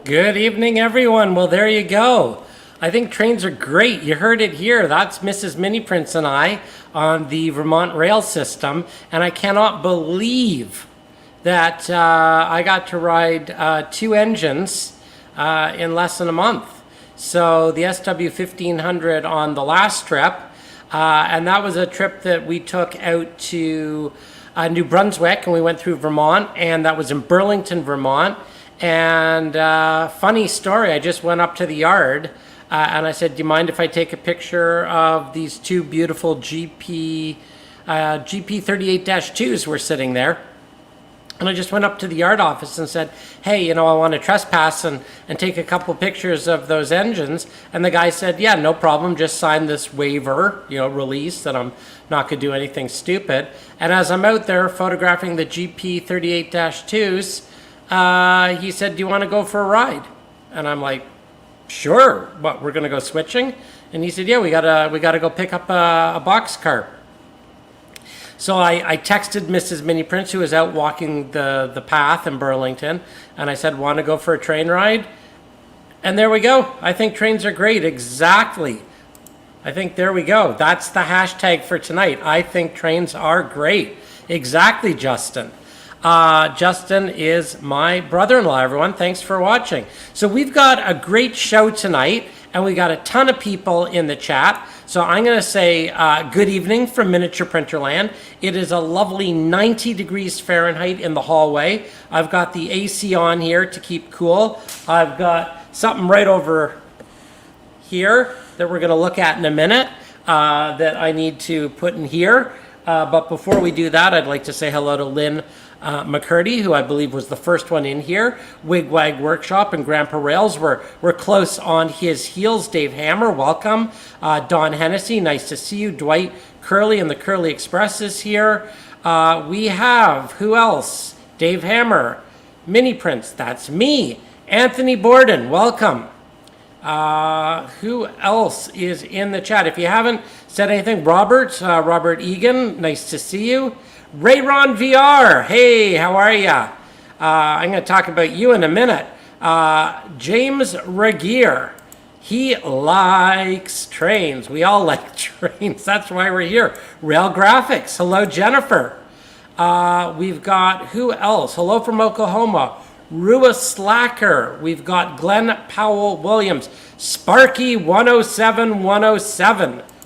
Good evening, everyone. Well, there you go. I think trains are great. You heard it here. That's Mrs. Miniprints and I on the Vermont rail system. And I cannot believe that I got to ride 2 engines in less than a month. So the SW 1500 on the last trip, and that was a trip that we took out to New Brunswick, and we went through Vermont, and that was in Burlington, Vermont. And funny story, I just went up to the yard and I said, do you mind if I take a picture of these 2 beautiful GP 38-2s were sitting there? And I just went up to the yard office and said, hey, I want to trespass and take a couple pictures of those engines. And the guy said, yeah, no problem. Just sign this waiver, release that I'm not going to do anything stupid. And as I'm out there photographing the GP 38-2s, he said, do you want to go for a ride? And I'm like, sure. What, we're going to go switching? And he said, yeah, we gotta go pick up a box car. So I texted Mrs. Miniprints, who was out walking the path in Burlington, and I said, want to go for a train ride? And there we go. I think trains are great. Exactly. I think there we go. That's the hashtag for tonight. I think trains are great. Exactly, Justin. Justin is my brother-in-law, everyone. Thanks for watching. So we've got a great show tonight, and we got a ton of people in the chat. So I'm going to say good evening from Miniature Printerland. It is a lovely 90 degrees Fahrenheit in the hallway. I've got the AC on here to keep cool. I've got something right over here that we're going to look at in a minute that I need to put in here. But before we do that, I'd like to say hello to Lynn McCurdy, who I believe was the first one in here. Wigwag Workshop and Grandpa Rails, we're close on his heels. Dave Hammer, welcome. Don Hennessy, nice to see you. Dwight Curley and the Curley Express is here. We have, who else? Dave Hammer, Mini Prints, that's me. Anthony Borden, welcome. Who else is in the chat? If you haven't said anything, Robert Egan, nice to see you. Rayron VR, hey, how are ya? I'm going to talk about you in a minute. James Regier, he likes trains. We all like trains. That's why we're here. Rail Graphics, hello, Jennifer. We've got, who else? Hello from Oklahoma. Rua Slacker. We've got Glenn Powell Williams. Sparky 107.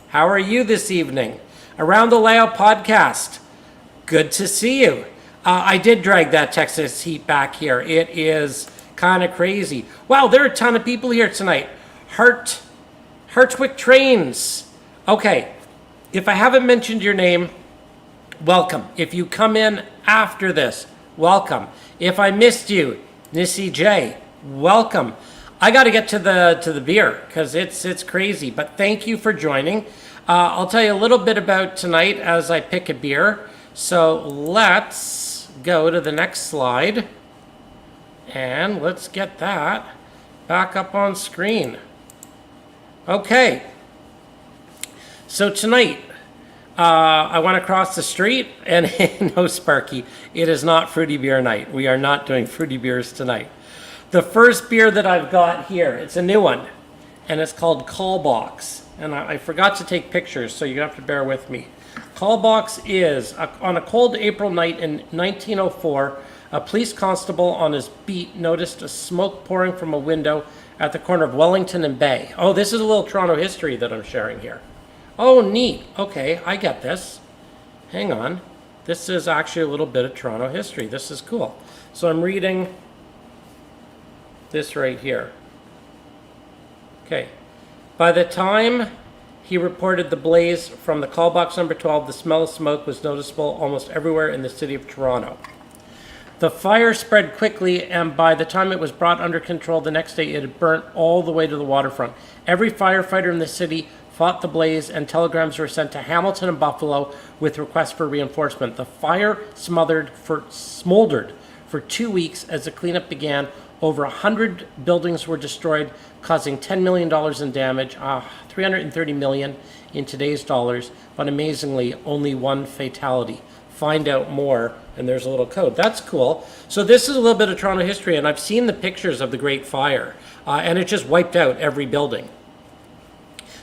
How are you this evening? Around the Layout Podcast. Good to see you. I did drag that Texas heat back here. It is kind of crazy. Wow, there are a ton of people here tonight. Hartwick Trains. Okay, if I haven't mentioned your name, welcome. If you come in after this, welcome. If I missed you, Nissy J, welcome. I got to get to the beer because it's crazy. But thank you for joining. I'll tell you a little bit about tonight as I pick a beer. So let's go to the next slide and let's get that back up on screen. Okay. So tonight, I went across the street and no, Sparky, it is not fruity beer night. We are not doing fruity beers tonight. The first beer that I've got here, it's a new one, and it's called Callbox. And I forgot to take pictures, so you have to bear with me. Callbox is, on a cold April night in 1904, a police constable on his beat noticed a smoke pouring from a window at the corner of Wellington and Bay. Oh, this is a little Toronto history that I'm sharing here. Oh, neat. Okay, I get this. Hang on. This is actually a little bit of Toronto history. This is cool. So I'm reading this right here. Okay. By the time he reported the blaze from the call box number 12, the smell of smoke was noticeable almost everywhere in the city of Toronto. The fire spread quickly, and by the time it was brought under control the next day, it had burnt all the way to the waterfront. Every firefighter in the city fought the blaze, and telegrams were sent to Hamilton and Buffalo with requests for reinforcement. The fire smoldered for 2 weeks as the cleanup began. Over 100 buildings were destroyed, causing $10 million in damage, $330 million in today's dollars, but amazingly, only one fatality. Find out more, and there's a little code. That's cool. So this is a little bit of Toronto history, and I've seen the pictures of the Great Fire, and it just wiped out every building.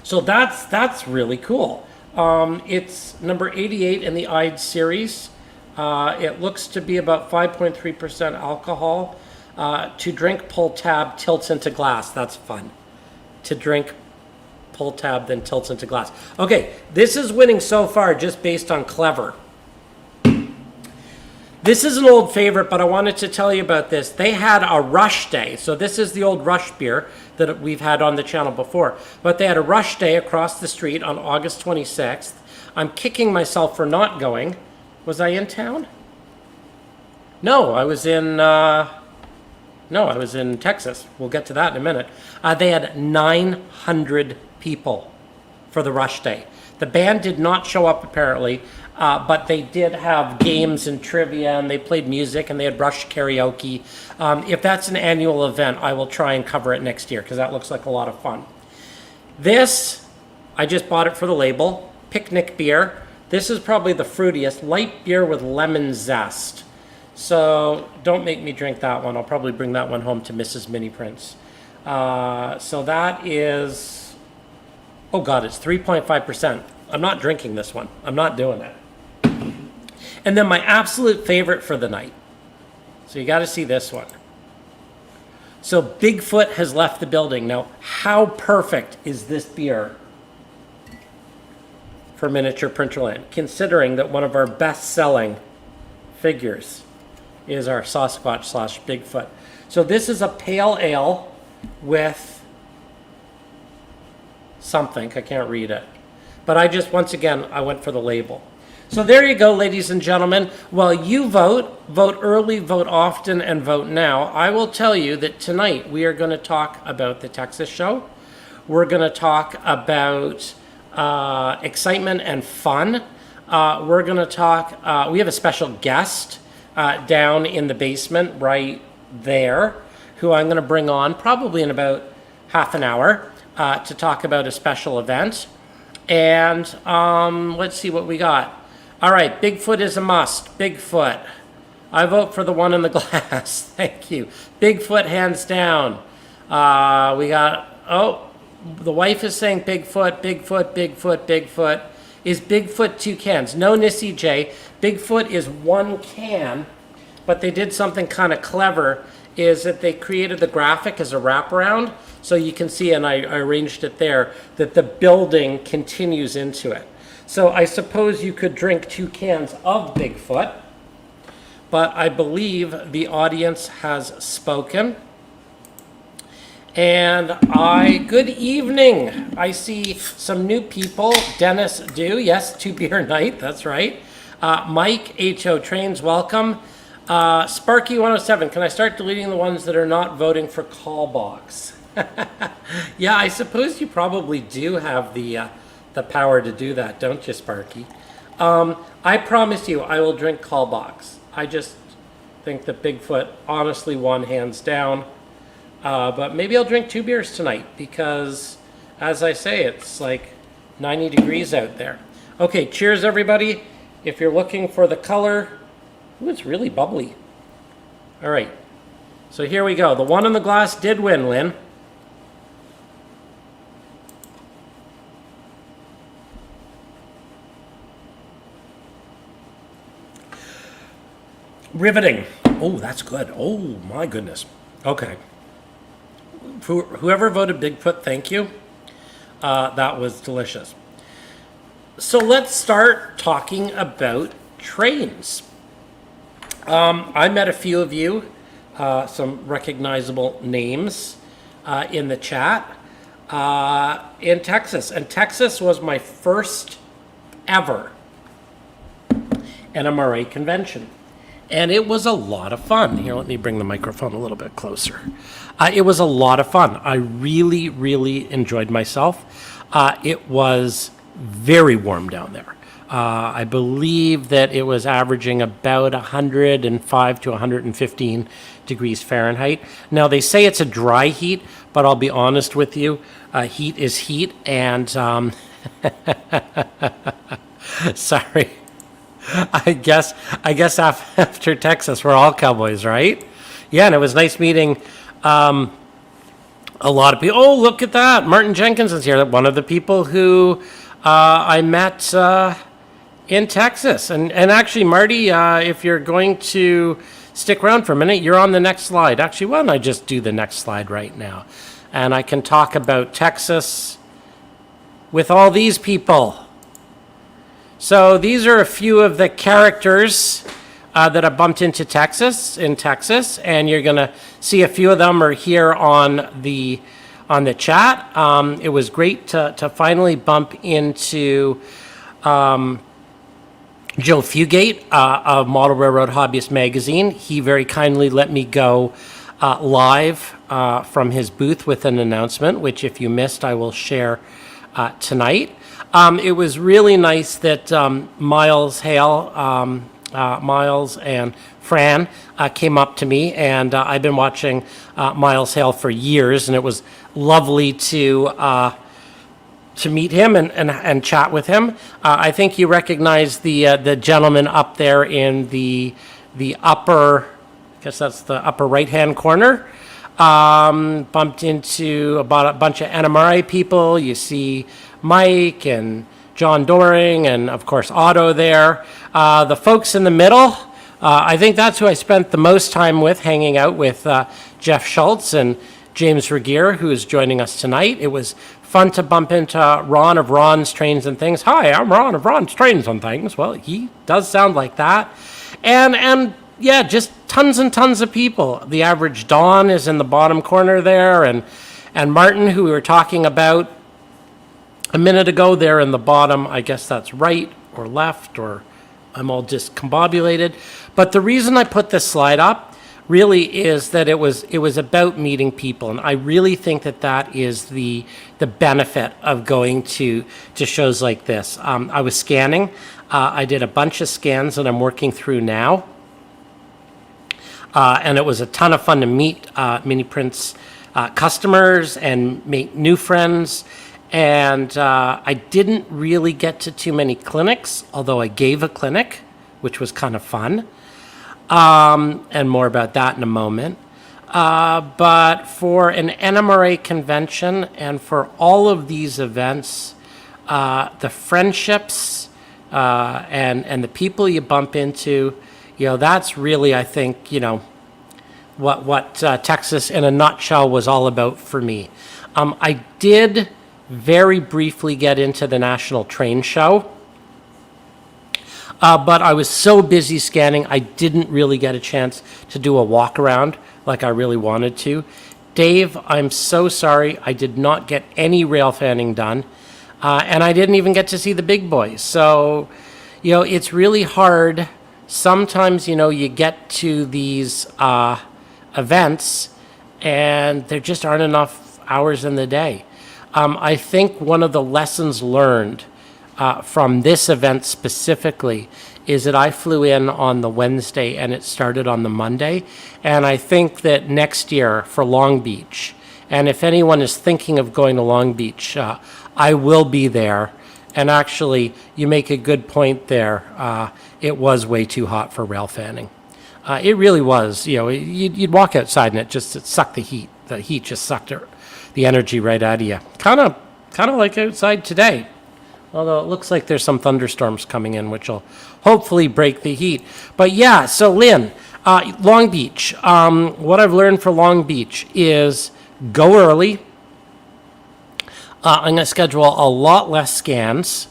So that's really cool. It's number 88 in the Ide series. It looks to be about 5.3% alcohol. To drink, pull tab, tilts into glass. That's fun. To drink, pull tab, then tilts into glass. Okay, this is winning so far just based on clever. This is an old favorite, but I wanted to tell you about this. They had a Rush Day. So this is the old Rush beer that we've had on the channel before. But they had a Rush Day across the street on August 26th. I'm kicking myself for not going. Was I in town? No, I was in Texas. We'll get to that in a minute. They had 900 people for the Rush Day. The band did not show up apparently, but they did have games and trivia, and they played music, and they had Rush karaoke. If that's an annual event, I will try and cover it next year because that looks like a lot of fun. This, I just bought it for the label, picnic beer. This is probably the fruitiest, light beer with lemon zest. So don't make me drink that one. I'll probably bring that one home to Mrs. Miniprints. So that is, oh God, it's 3.5%. I'm not drinking this one. I'm not doing it. And then my absolute favorite for the night. So you got to see this one. So Bigfoot has left the building. Now, how perfect is this beer for Miniature Printerland, considering that one of our best-selling figures is our Sasquatch / Bigfoot. So this is a pale ale with something. I can't read it. But once again, I went for the label. So there you go, ladies and gentlemen. While you vote early, vote often, and vote now, I will tell you that tonight we are going to talk about the Texas show. We're going to talk about excitement and fun. We're going to talk, we have a special guest down in the basement right there, who I'm going to bring on probably in about half an hour to talk about a special event. And let's see what we got. All right, Bigfoot is a must. Bigfoot. I vote for the one in the glass. Thank you. Bigfoot, hands down. We got, oh, the wife is saying Bigfoot, Bigfoot, Bigfoot, Bigfoot. Is Bigfoot 2 cans? No, Nissy J. Bigfoot is 1 can, but they did something kind of clever, is that they created the graphic as a wraparound. So you can see, and I arranged it there, that the building continues into it. So I suppose you could drink 2 cans of Bigfoot, but I believe the audience has spoken. And good evening. I see some new people. Dennis Dew, yes, 2 beer night, that's right. Mike, HO Trains, welcome. Sparky107, can I start deleting the ones that are not voting for call box? Yeah, I suppose you probably do have the power to do that, don't you, Sparky? I promise you, I will drink call box. I just think that Bigfoot honestly won hands down. But maybe I'll drink 2 beers tonight because, as I say, it's like 90 degrees out there. Okay, cheers, everybody. If you're looking for the color, ooh, it's really bubbly. All right, so here we go. The one in the glass did win, Lynn. Riveting. Oh, that's good. Oh, my goodness. Okay. Whoever voted Bigfoot, thank you. That was delicious. So let's start talking about trains. I met a few of you, some recognizable names in the chat in Texas. And Texas was my first ever NMRA convention. And it was a lot of fun. Here, let me bring the microphone a little bit closer. It was a lot of fun. I really, really enjoyed myself. It was very warm down there. I believe that it was averaging about 105 to 115 degrees Fahrenheit. Now, they say it's a dry heat, but I'll be honest with you, heat is heat, and sorry. I guess after Texas, we're all cowboys, right? Yeah, and it was nice meeting A lot of people. Oh, look at that! Martin Jenkins is here. One of the people who I met in Texas. And actually, Marty, if you're going to stick around for a minute, you're on the next slide. Actually, why don't I just do the next slide right now? And I can talk about Texas with all these people. So these are a few of the characters that I bumped into in Texas, and you're going to see a few of them are here on the chat. It was great to finally bump into Joe Fugate of Model Railroad Hobbyist Magazine. He very kindly let me go live from his booth with an announcement, which if you missed, I will share tonight. It was really nice that Miles Hale, Miles and Fran came up to me, and I've been watching Miles Hale for years, and it was lovely to meet him and chat with him. I think you recognize the gentleman up there in the upper, I guess that's the upper right-hand corner. Bumped into about a bunch of NMRA people. You see Mike and John Doring and, of course, Otto there. The folks in the middle, I think that's who I spent the most time with, hanging out with Jeff Schultz and James Regier, who is joining us tonight. It was fun to bump into Ron of Ron's Trains and Things. Hi, I'm Ron of Ron's Trains and Things. Well, he does sound like that. And yeah, just tons and tons of people. The average Dawn is in the bottom corner there, and Martin, who we were talking about a minute ago, there in the bottom. I guess that's right or left, or I'm all discombobulated. But the reason I put this slide up really is that it was about meeting people, and I really think that is the benefit of going to shows like this. I was scanning. I did a bunch of scans that I'm working through now. And it was a ton of fun to meet miniprints customers and make new friends. And I didn't really get to too many clinics, although I gave a clinic, which was kind of fun. And more about that in a moment. But for an NMRA convention and for all of these events, the friendships and the people you bump into, that's really, I think, what Texas in a nutshell was all about for me. I did very briefly get into the National Train Show, but I was so busy scanning, I didn't really get a chance to do a walk around like I really wanted to. Dave, I'm so sorry, I did not get any rail fanning done, and I didn't even get to see the big boys. So, it's really hard. Sometimes, you get to these events and there just aren't enough hours in the day. I think one of the lessons learned from this event specifically is that I flew in on the Wednesday and it started on the Monday. And I think that next year for Long Beach, and if anyone is thinking of going to Long Beach, I will be there. And actually, you make a good point there. It was way too hot for rail fanning. It really was. You'd walk outside and it sucked the heat. The heat just sucked the energy right out of you. Kind of like outside today. Although it looks like there's some thunderstorms coming in, which will hopefully break the heat. But yeah, so Lynn, Long Beach. What I've learned for Long Beach is go early. I'm going to schedule a lot less scans,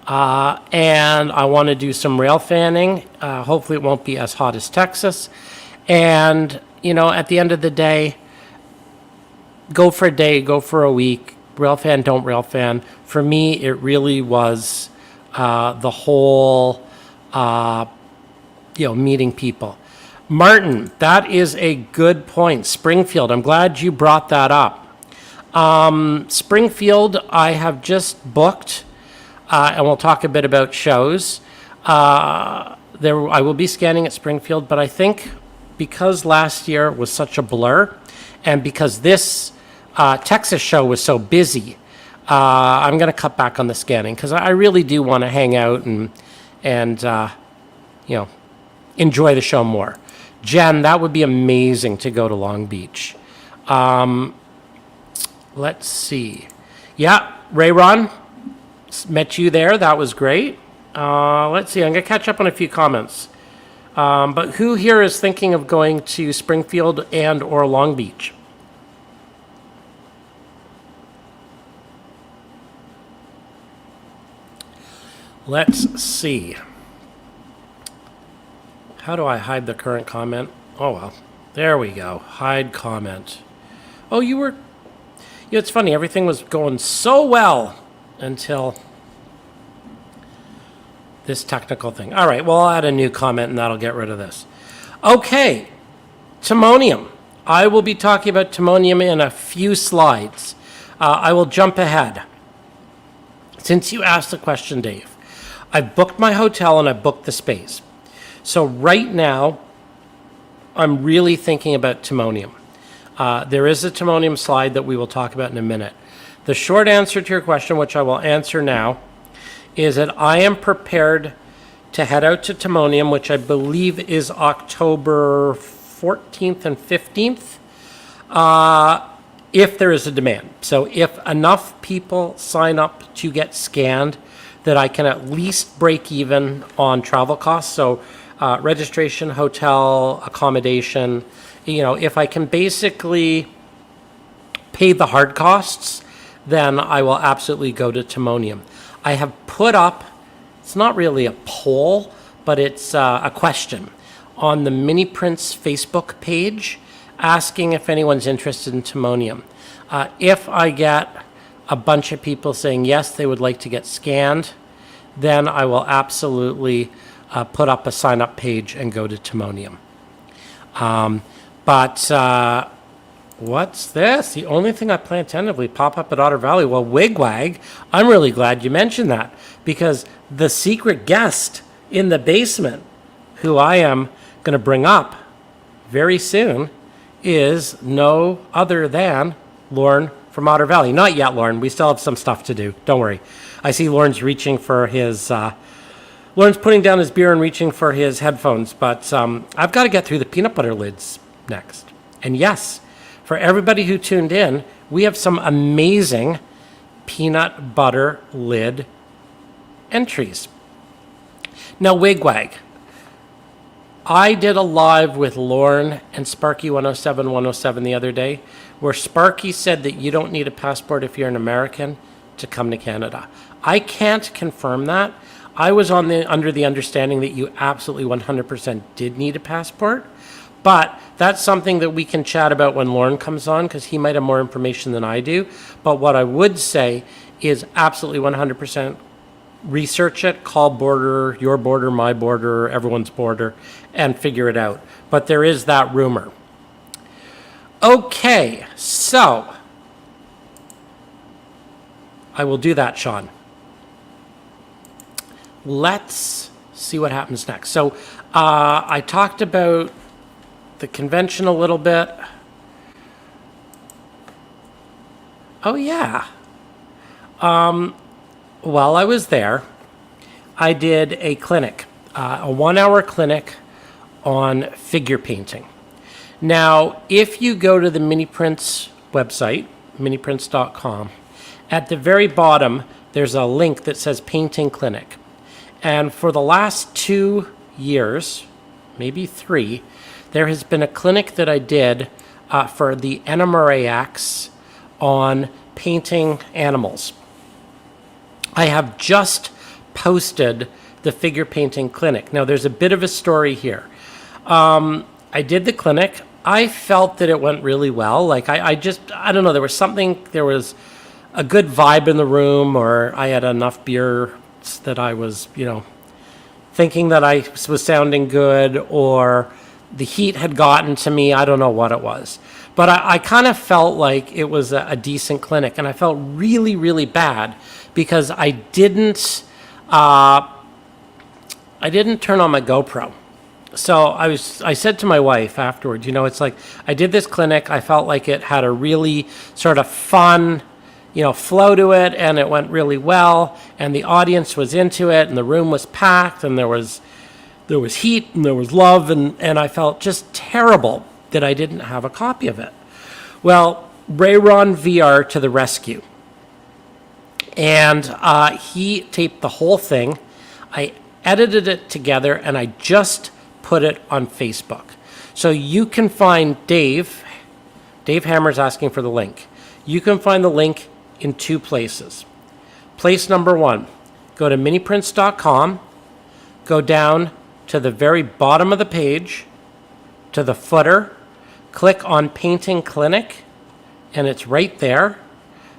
and I want to do some rail fanning. Hopefully it won't be as hot as Texas. And, at the end of the day, go for a day, go for a week. Rail fan, don't rail fan. For me, it really was the whole, meeting people. Martin, that is a good point. Springfield, I'm glad you brought that up. Springfield, I have just booked, and we'll talk a bit about shows. I will be scanning at Springfield, but I think because last year was such a blur, and because this Texas show was so busy, I'm going to cut back on the scanning because I really do want to hang out and enjoy the show more. Jen, that would be amazing to go to Long Beach. Let's see. Yeah, Ray Ron, met you there. That was great. Let's see. I'm going to catch up on a few comments. But who here is thinking of going to Springfield and or Long Beach? Let's see. How do I hide the current comment? Oh, well. There we go. Hide comment. Oh, you were... Yeah, it's funny. Everything was going so well until this technical thing. All right. Well, I'll add a new comment and that'll get rid of this. Okay. Timonium. I will be talking about Timonium in a few slides. I will jump ahead. Since you asked the question, Dave, I've booked my hotel and I've booked the space. So right now, I'm really thinking about Timonium. There is a Timonium slide that we will talk about in a minute. The short answer to your question, which I will answer now, is that I am prepared to head out to Timonium, which I believe is October 14th and 15th, if there is a demand. So if enough people sign up to get scanned, that I can at least break even on travel costs. So registration, hotel, accommodation, if I can basically pay the hard costs, then I will absolutely go to Timonium. I have put up, it's not really a poll, but it's a question on the Miniprints Facebook page asking if anyone's interested in Timonium. If I get a bunch of people saying yes, they would like to get scanned, then I will absolutely put up a sign-up page and go to Timonium. But what's this? The only thing I plan tentatively pop up at Otter Valley. Well, Wigwag, I'm really glad you mentioned that because the secret guest in the basement, who I am going to bring up very soon, is no other than Lauren from Otter Valley. Not yet, Lauren. We still have some stuff to do. Don't worry. I see Lauren's reaching for his... Lauren's putting down his beer and reaching for his headphones, but I've got to get through the peanut butter lids next. And yes, for everybody who tuned in, we have some amazing peanut butter lid entries. Now, Wigwag. I did a live with Lauren and Sparky 107 the other day, where Sparky said that you don't need a passport if you're an American to come to Canada. I can't confirm that. I was under the understanding that you absolutely 100% did need a passport, but that's something that we can chat about when Lauren comes on because he might have more information than I do. But what I would say is absolutely 100% research it, call border, your border, my border, everyone's border, and figure it out. But there is that rumor. Okay, so I will do that, Sean. Let's see what happens next. So I talked about the convention a little bit. Oh, yeah. While I was there, I did a clinic, a 1-hour clinic on figure painting. Now, if you go to the Miniprints website, miniprints.com, at the very bottom, there's a link that says Painting Clinic. And for the last 2 years, maybe 3, there has been a clinic that I did for the NMRA on painting animals. I have just posted the figure painting clinic. Now, there's a bit of a story here. I did the clinic. I felt that it went really well. Like, I don't know, there was a good vibe in the room, or I had enough beer that I was, thinking that I was sounding good, or the heat had gotten to me. I don't know what it was. But I kind of felt like it was a decent clinic, and I felt really, really bad because I didn't turn on my GoPro. So I said to my wife afterwards, it's like I did this clinic. I felt like it had a really sort of fun, flow to it, and it went really well, and the audience was into it, and the room was packed, and there was heat, and there was love, and I felt just terrible that I didn't have a copy of it. Well, Rayron VR to the rescue. And he taped the whole thing. I edited it together, and I just put it on Facebook. So you can find Dave Hammer's asking for the link. You can find the link in two places. Place number one, go to miniprints.com, go down to the very bottom of the page, to the footer, click on Painting Clinic, and it's right there.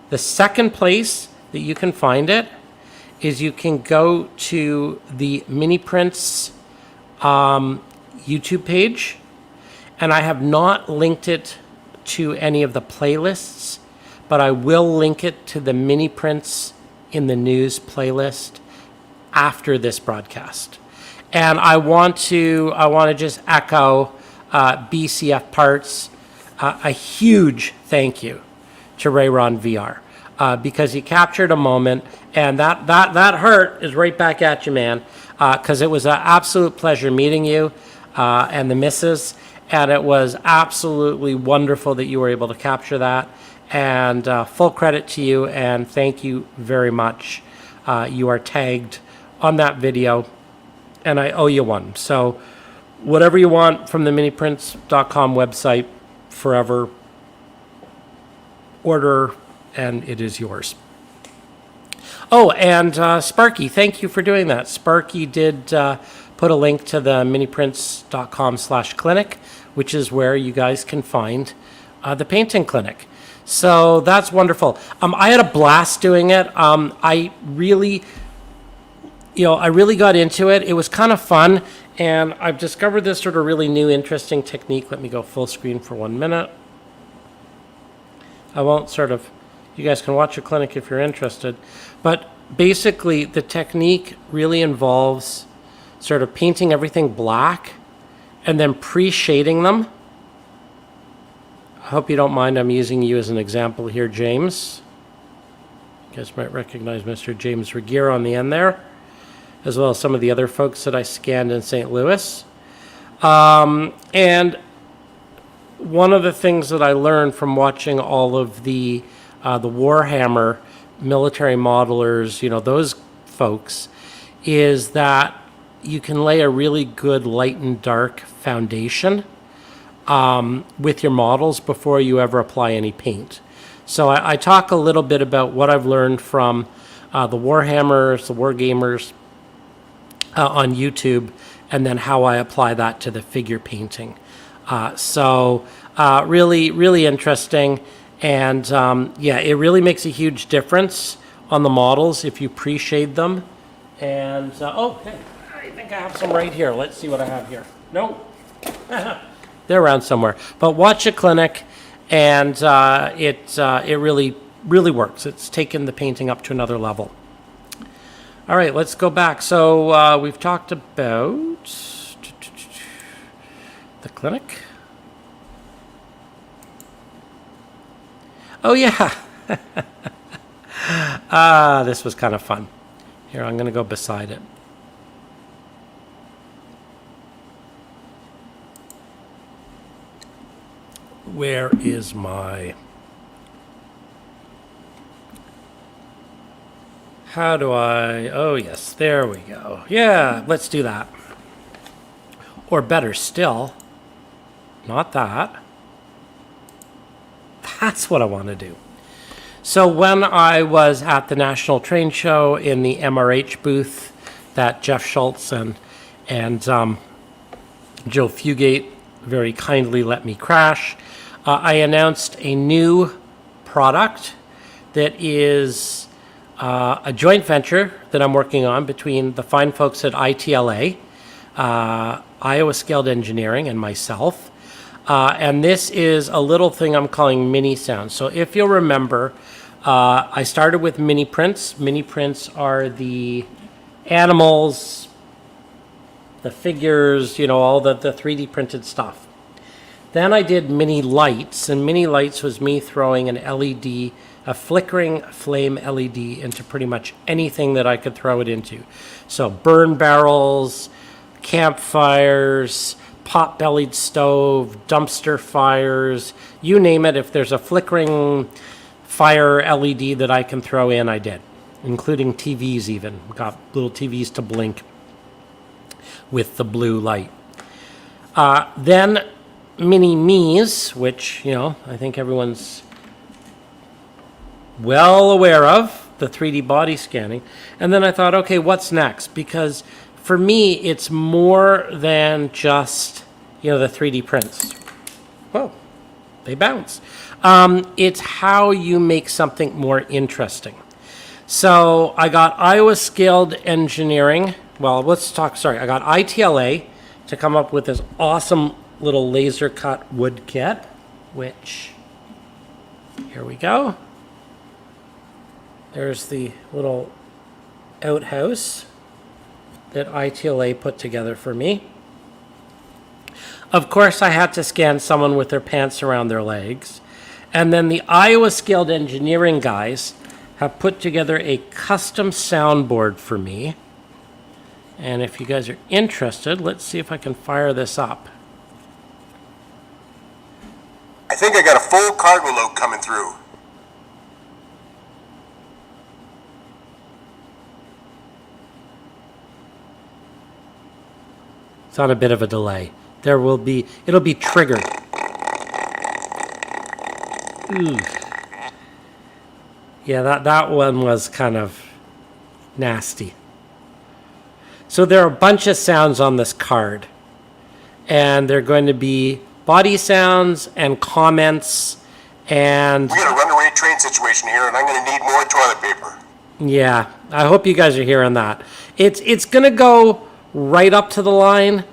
The second place that you can find it is you can go to the Miniprints YouTube page, and I have not linked it to any of the playlists, but I will link it to the Miniprints in the news playlist after this broadcast. And I want to just echo BCF Parts a huge thank you to Rayron VR because he captured a moment, and that hurt is right back at you, man. Because it was an absolute pleasure meeting you and the missus, and it was absolutely wonderful that you were able to capture that. And full credit to you, and thank you very much. You are tagged on that video, and I owe you one. So whatever you want from the miniprints.com website, forever, order, and it is yours. Oh, and Sparky, thank you for doing that. Sparky did put a link to the miniprints.com/clinic, which is where you guys can find the painting clinic. So that's wonderful. I had a blast doing it. I really got into it. It was kind of fun, and I've discovered this sort of really new, interesting technique. Let me go full screen for 1 minute. I won't you guys can watch a clinic if you're interested, but basically the technique really involves sort of painting everything black and then pre-shading them. I hope you don't mind I'm using you as an example here, James. You guys might recognize Mr. James Regier on the end there, as well as some of the other folks that I scanned in St. Louis. And one of the things that I learned from watching all of the Warhammer military modelers, those folks, is that you can lay a really good light and dark foundation with your models before you ever apply any paint. So I talk a little bit about what I've learned from the Warhammers, the Wargamers on YouTube, and then how I apply that to the figure painting. Really, really interesting. And it really makes a huge difference on the models if you pre-shade them. And, hey, I think I have some right here. Let's see what I have here. No. They're around somewhere. But watch a clinic, and it really, really works. It's taken the painting up to another level. All right, let's go back. So we've talked about the clinic. Oh, yeah. This was kind of fun. Here, I'm going to go beside it. Where is my... How do I... Oh, yes, there we go. Yeah, let's do that. Or better still, not that. That's what I want to do. So when I was at the National Train Show in the MRH booth that Jeff Schultz and Joe Fugate very kindly let me crash, I announced a new product that is a joint venture that I'm working on between the fine folks at ITLA, Iowa Scaled Engineering, and myself. And this is a little thing I'm calling Mini Sound. So if you'll remember, I started with mini prints. Mini prints are the animals, the figures, all the 3D printed stuff. Then I did mini lights, and mini lights was me throwing an LED, a flickering flame LED into pretty much anything that I could throw it into. So burn barrels, campfires, pot-bellied stove, dumpster fires, you name it. If there's a flickering fire LED that I can throw in, I did, including TVs even. Got little TVs to blink with the blue light. Then mini-me's, which, I think everyone's well aware of, the 3D body scanning. And then I thought, okay, what's next? Because for me, it's more than just, the 3D prints. Whoa, they bounce. It's how you make something more interesting. So I got Iowa Skilled Engineering. Well, I got ITLA to come up with this awesome little laser cut wood kit, which, here we go. There's the little outhouse that ITLA put together for me. Of course, I had to scan someone with their pants around their legs. And then the Iowa Skilled Engineering guys have put together a custom soundboard for me. And if you guys are interested, let's see if I can fire this up. I think I got a full cargo load coming through. It's on a bit of a delay. It'll be triggered. Ooh. Yeah, that one was kind of nasty. So there are a bunch of sounds on this card. And they're going to be body sounds and comments and... We got a runaway train situation here, and I'm going to need more toilet paper. Yeah, I hope you guys are hearing that. It's going to go right up to the line.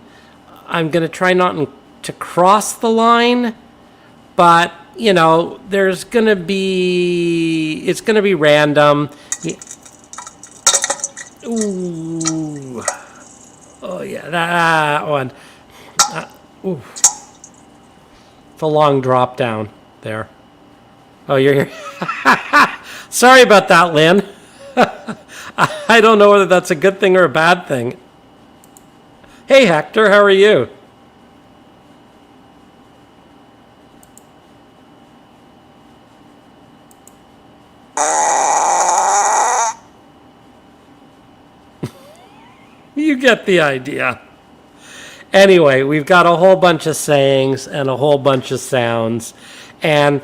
I'm going to try not to cross the line, but, there's going to be... It's going to be random. Ooh. Oh, yeah, that one. Ooh. It's a long drop down there. Oh, you're here. Sorry about that, Lynn. I don't know whether that's a good thing or a bad thing. Hey, Hector, how are you? You get the idea. Anyway, we've got a whole bunch of sayings and a whole bunch of sounds. And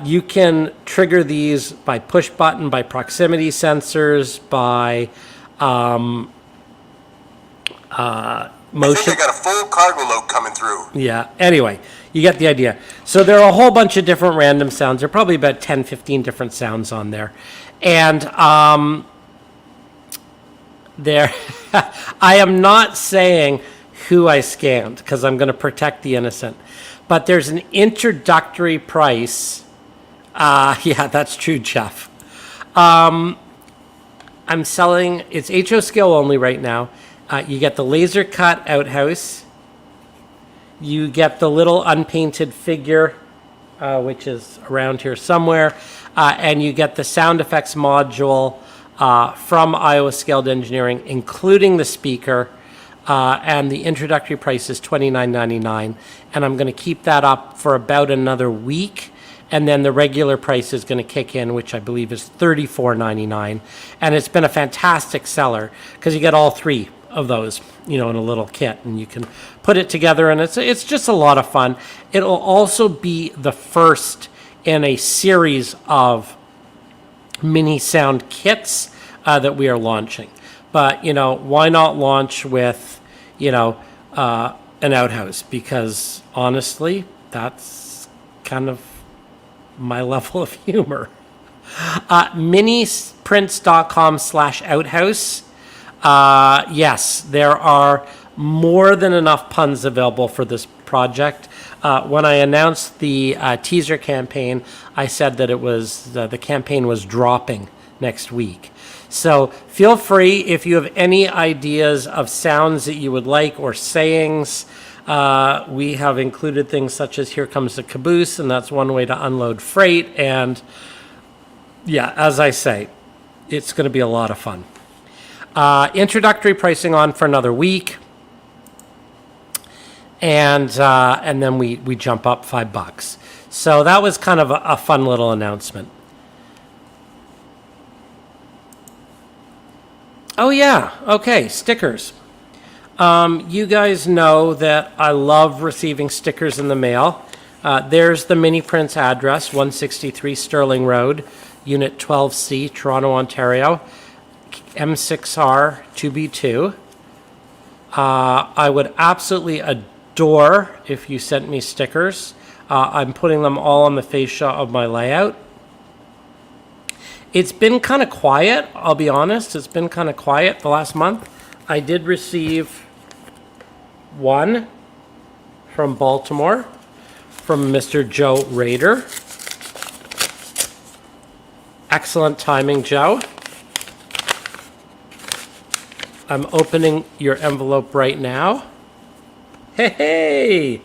you can trigger these by push button, by proximity sensors, by motion. I think I got a full cargo load coming through. Yeah, anyway, you get the idea. So there are a whole bunch of different random sounds. There are probably about 10, 15 different sounds on there. And I am not saying who I scanned because I'm going to protect the innocent. But there's an introductory price. Yeah, that's true, Jeff. I'm selling, it's HO scale only right now. You get the laser cut outhouse. You get the little unpainted figure, which is around here somewhere. And you get the sound effects module from Iowa Skilled Engineering, including the speaker. And the introductory price is $29.99. And I'm going to keep that up for about another week. And then the regular price is going to kick in, which I believe is $34.99. And it's been a fantastic seller because you get all three of those, in a little kit. And you can put it together, and it's just a lot of fun. It'll also be the first in a series of mini sound kits that we are launching. But, why not launch with, an outhouse? Because, honestly, that's kind of my level of humor. miniprints.com/outhouse. Yes, there are more than enough puns available for this project. When I announced the teaser campaign, I said that it was the campaign was dropping next week. So feel free, if you have any ideas of sounds that you would like or sayings. We have included things such as "Here comes the caboose," and that's one way to unload freight. And yeah, as I say, it's going to be a lot of fun. Introductory pricing on for another week. and then we jump up $5. So that was kind of a fun little announcement. Oh yeah, okay, stickers. You guys know that I love receiving stickers in the mail. There's the Mini Prints address, 163 Sterling Road, Unit 12C, Toronto, Ontario, M6R 2B2. I would absolutely adore if you sent me stickers. I'm putting them all on the fascia of my layout. It's been kind of quiet, I'll be honest. It's been kind of quiet the last month. I did receive one from Baltimore, from Mr. Joe Rader. Excellent timing, Joe. I'm opening your envelope right now. Hey,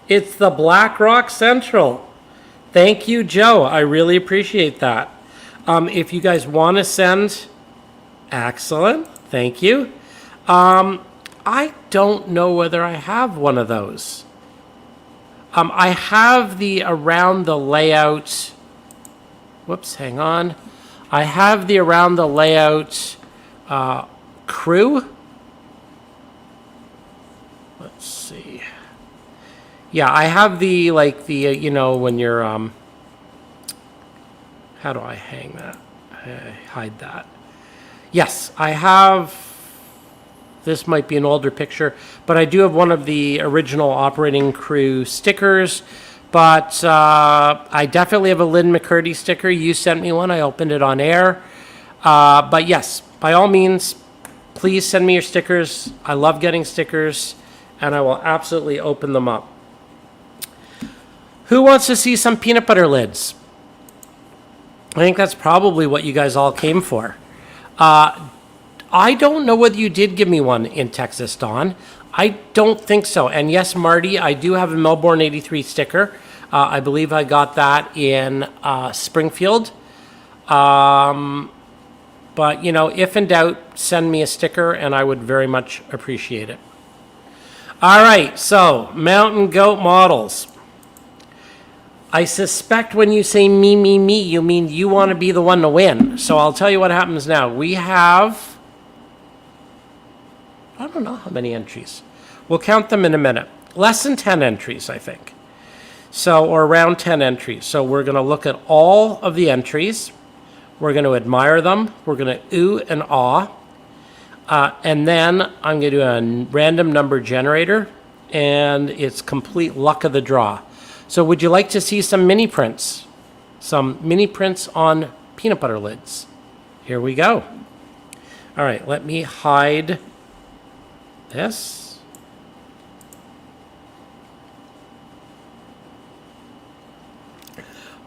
it's the Black Rock Central. Thank you, Joe. I really appreciate that. If you guys want to send, excellent. Thank you. I don't know whether I have one of those. I have the around the layout. Whoops, hang on. I have the around the layout crew. Let's see. Yeah, I have the, like the, you know, when you're, how do I hang that? Hide that. Yes, I have, this might be an older picture, but I do have one of the original operating crew stickers, but I definitely have a Lynn McCurdy sticker. You sent me one, I opened it on air. But yes, by all means, please send me your stickers. I love getting stickers, and I will absolutely open them up. Who wants to see some peanut butter lids? I think that's probably what you guys all came for. I don't know whether you did give me one in Texas, Dawn. I don't think so. And yes, Marty, I do have a Melbourne 83 sticker. I believe I got that in Springfield. But, you know, if in doubt, send me a sticker, and I would very much appreciate it. All right, so Mountain Goat models. I suspect when you say me, you mean you want to be the one to win. So I'll tell you what happens now. We have, I don't know how many entries. We'll count them in a minute. Less than 10 entries, I think. So, or around 10 entries. So we're going to look at all of the entries. We're going to admire them. We're going to ooh and ah. And then I'm going to do a random number generator, and it's complete luck of the draw. So would you like to see some mini prints? Some mini prints on peanut butter lids. Here we go. All right, let me hide this.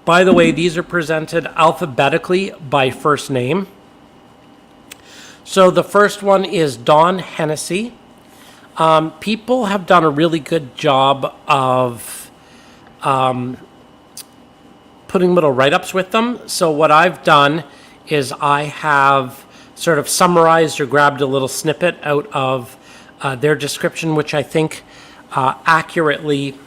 By the way, these are presented alphabetically by first name. So the first one is Dawn Hennessy. People have done a really good job of putting little write-ups with them. So what I've done is I have sort of summarized or grabbed a little snippet out of their description, which I think accurately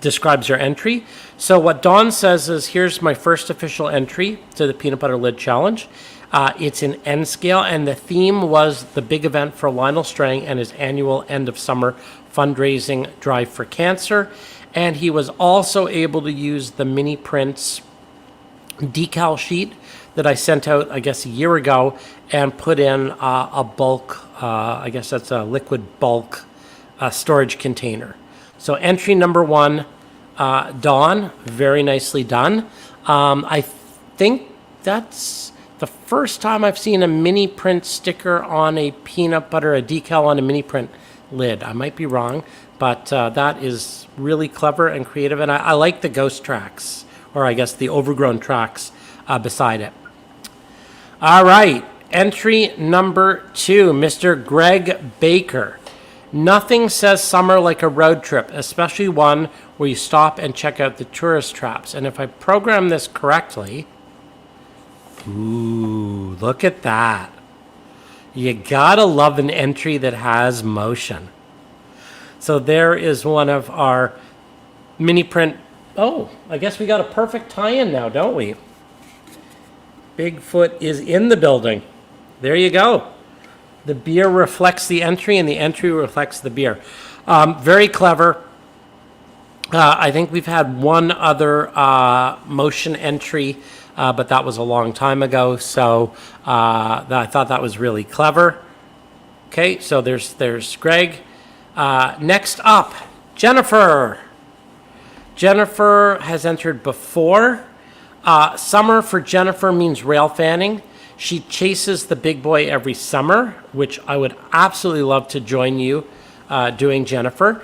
describes their entry. So what Dawn says is, here's my first official entry to the Peanut Butter Lid Challenge. It's in N scale, and the theme was the big event for Lionel Strang and his annual end of summer fundraising drive for cancer. And he was also able to use the Mini Prints decal sheet that I sent out, I guess, a year ago, and put in a bulk, I guess that's a liquid bulk storage container. So entry number one, Dawn, very nicely done. I think that's the first time I've seen a mini print sticker on a peanut butter, a decal on a mini print lid. I might be wrong, but that is really clever and creative. And I like the ghost tracks, or I guess the overgrown tracks beside it. All right, entry number two, Mr. Greg Baker. Nothing says summer like a road trip, especially one where you stop and check out the tourist traps. And if I program this correctly, ooh, look at that. You gotta love an entry that has motion. So there is one of our mini print. Oh, I guess we got a perfect tie-in now, don't we? Bigfoot is in the building. There you go. The beer reflects the entry, and the entry reflects the beer. Very clever. I think we've had one other motion entry, but that was a long time ago. So I thought that was really clever. Okay, so there's Greg. Next up, Jennifer. Jennifer has entered before. Summer for Jennifer means rail fanning. She chases the big boy every summer, which I would absolutely love to join you doing, Jennifer.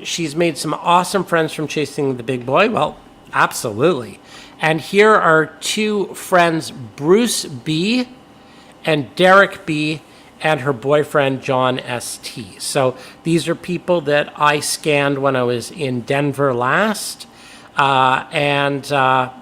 She's made some awesome friends from chasing the big boy. Well, absolutely. And here are two friends, Bruce B. and Derek B., and her boyfriend, John S.T. So these are people that I scanned when I was in Denver last. Well, I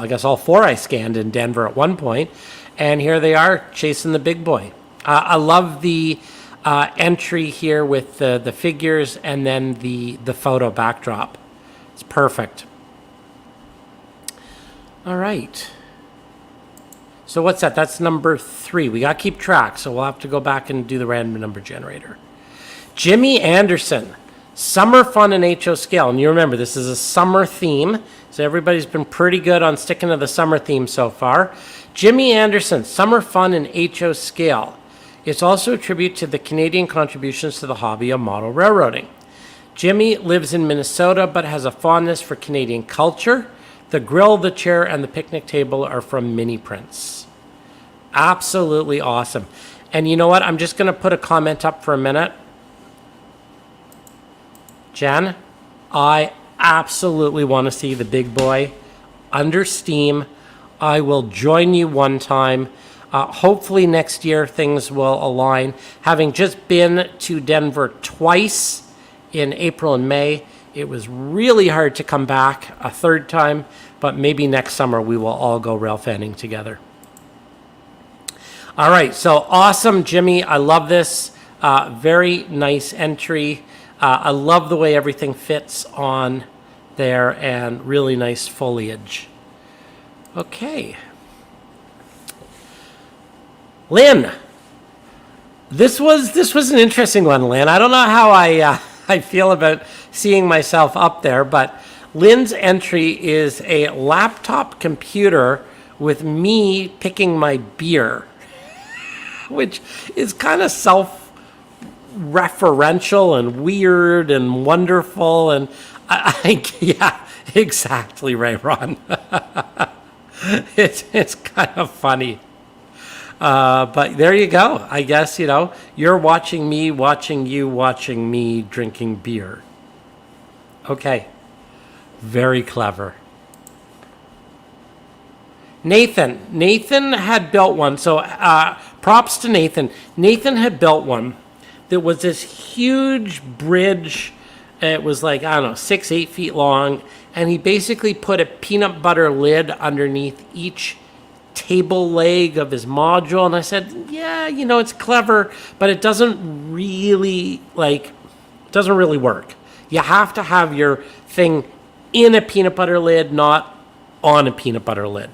guess all four I scanned in Denver at one point. And here they are chasing the big boy. I love the entry here with the figures and then the photo backdrop. It's perfect. All right. So what's that? That's number 3. We got to keep track, so we'll have to go back and do the random number generator. Jimmy Anderson, summer fun in HO scale. And you remember, this is a summer theme, so everybody's been pretty good on sticking to the summer theme so far. Jimmy Anderson, summer fun in HO scale. It's also a tribute to the Canadian contributions to the hobby of model railroading. Jimmy lives in Minnesota, but has a fondness for Canadian culture. The grill, the chair, and the picnic table are from miniprints. Absolutely awesome. And you know what? I'm just going to put a comment up for a minute. Jen, I absolutely want to see the big boy under steam. I will join you one time. Hopefully next year things will align. Having just been to Denver twice in April and May, it was really hard to come back a third time, but maybe next summer we will all go rail fanning together. All right, so awesome, Jimmy. I love this. Very nice entry. I love the way everything fits on there and really nice foliage. Okay. Lynn, this was an interesting one, Lynn. I don't know how I feel about seeing myself up there, but Lynn's entry is a laptop computer with me picking my beer, which is kind of self-referential and weird and wonderful. And yeah, exactly right, Ron. It's kind of funny. But there you go. I guess, you're watching me, watching you, watching me drinking beer. Okay. Very clever. Nathan had built one. So props to Nathan. Nathan had built one that was this huge bridge. It was like, 6-8 feet long. And he basically put a peanut butter lid underneath each table leg of his module. And I said, yeah, it's clever, but it doesn't really work. You have to have your thing in a peanut butter lid, not on a peanut butter lid.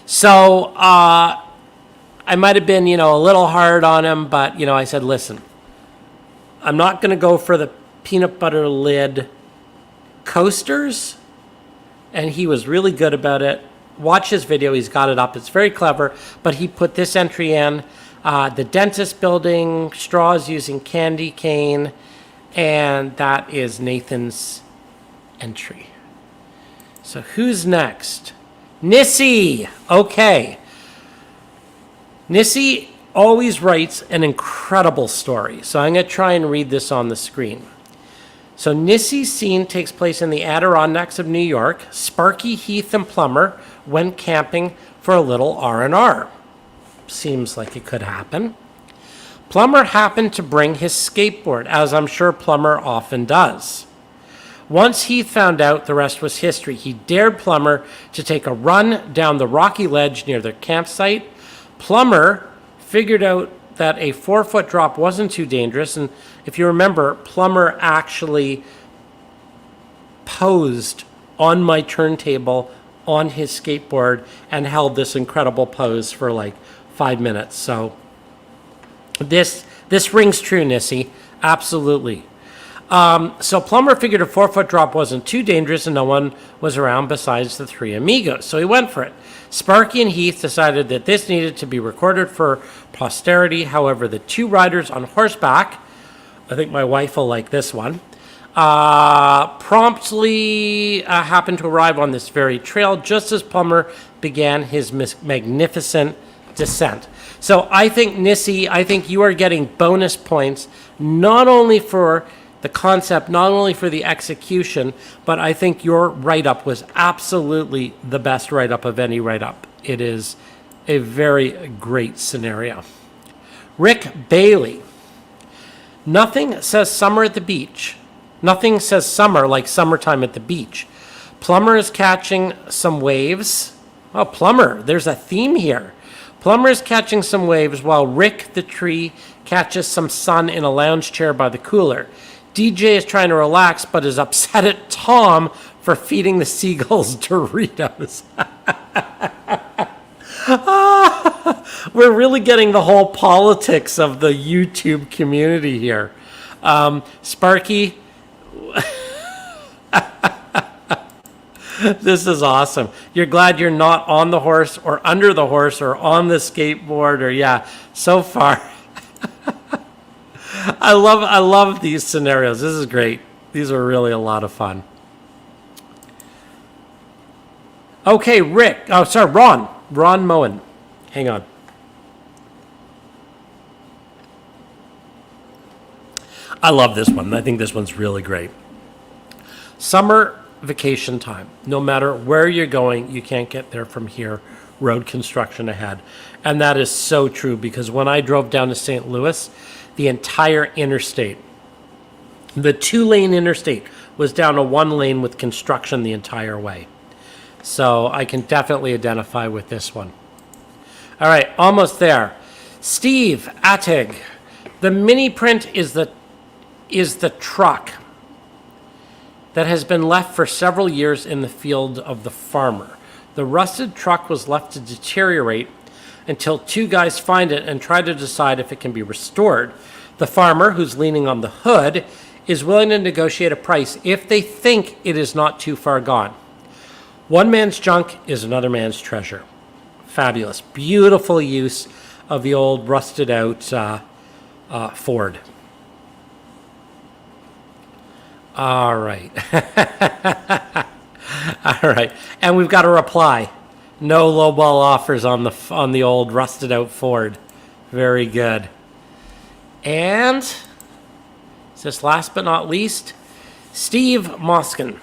So I might have been, a little hard on him, but, I said, listen, I'm not going to go for the peanut butter lid coasters. And he was really good about it. Watch his video. He's got it up. It's very clever. But he put this entry in. The dentist building, straws using candy cane. And that is Nathan's entry. So who's next? Nissy. Okay. Nissy always writes an incredible story. So I'm going to try and read this on the screen. So Nissy's scene takes place in the Adirondacks of New York. Sparky, Heath, and Plummer went camping for a little R&R. Seems like it could happen. Plummer happened to bring his skateboard, as I'm sure Plummer often does. Once Heath found out, the rest was history. He dared Plummer to take a run down the rocky ledge near their campsite. Plummer figured out that a 4-foot drop wasn't too dangerous. And if you remember, Plumber actually posed on my turntable on his skateboard and held this incredible pose for like 5 minutes. So this rings true, Nissy. Absolutely. So Plumber figured a 4-foot drop wasn't too dangerous and no one was around besides the 3 amigos. So he went for it. Sparky and Heath decided that this needed to be recorded for posterity. However, the 2 riders on horseback, I think my wife will like this one, promptly happened to arrive on this very trail just as Plumber began his magnificent descent. So I think, Nissy, I think you are getting bonus points not only for the concept, not only for the execution, but I think your write-up was absolutely the best write-up of any write-up. It is a very great scenario. Rick Bailey. Nothing says summer at the beach. Nothing says summer like summertime at the beach. Plumber is catching some waves. Oh, Plumber, there's a theme here. Plumber is catching some waves while Rick the tree catches some sun in a lounge chair by the cooler. DJ is trying to relax but is upset at Tom for feeding the seagulls Doritos. We're really getting the whole politics of the YouTube community here. Sparky, this is awesome. You're glad you're not on the horse or under the horse or on the skateboard or yeah, so far. I love these scenarios. This is great. These are really a lot of fun. Okay, Rick. Oh, sorry, Ron. Ron Moen. Hang on. I love this one. I think this one's really great. Summer vacation time. No matter where you're going, you can't get there from here. Road construction ahead. And that is so true because when I drove down to St. Louis, the entire interstate, the 2-lane interstate, was down to 1 lane with construction the entire way. So I can definitely identify with this one. All right, almost there. Steve Attig. The mini print is the truck that has been left for several years in the field of the farmer. The rusted truck was left to deteriorate until 2 guys find it and try to decide if it can be restored. The farmer, who's leaning on the hood, is willing to negotiate a price if they think it is not too far gone. One man's junk is another man's treasure. Fabulous. Beautiful use of the old rusted out Ford. All right. All right. And we've got a reply. No lowball offers on the old rusted out Ford. Very good. And is this last but not least, Steve Moskin.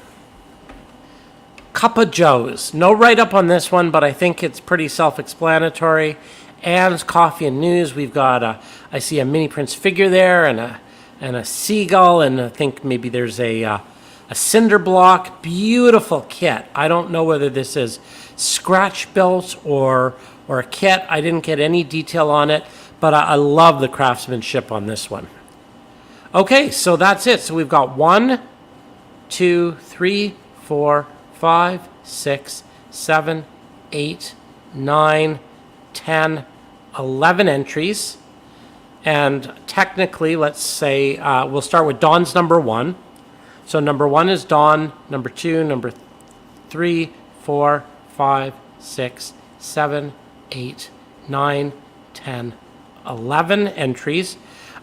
Cup of Joe's. No write-up on this one, but I think it's pretty self-explanatory. Ann's Coffee and News. We've got I see a mini prints figure there and a seagull, and I think maybe there's a cinder block. Beautiful kit. I don't know whether this is scratch built or a kit. I didn't get any detail on it, but I love the craftsmanship on this one. Okay, so that's it. So we've got 1, 2, 3, 4, 5, 6, 7, 8, 9, 10, 11 entries. And technically, let's say we'll start with Dawn's number 1. So number 1 is Dawn, number 2, number 3, 4, 5, 6, 7, 8, 9, 10, 11 entries.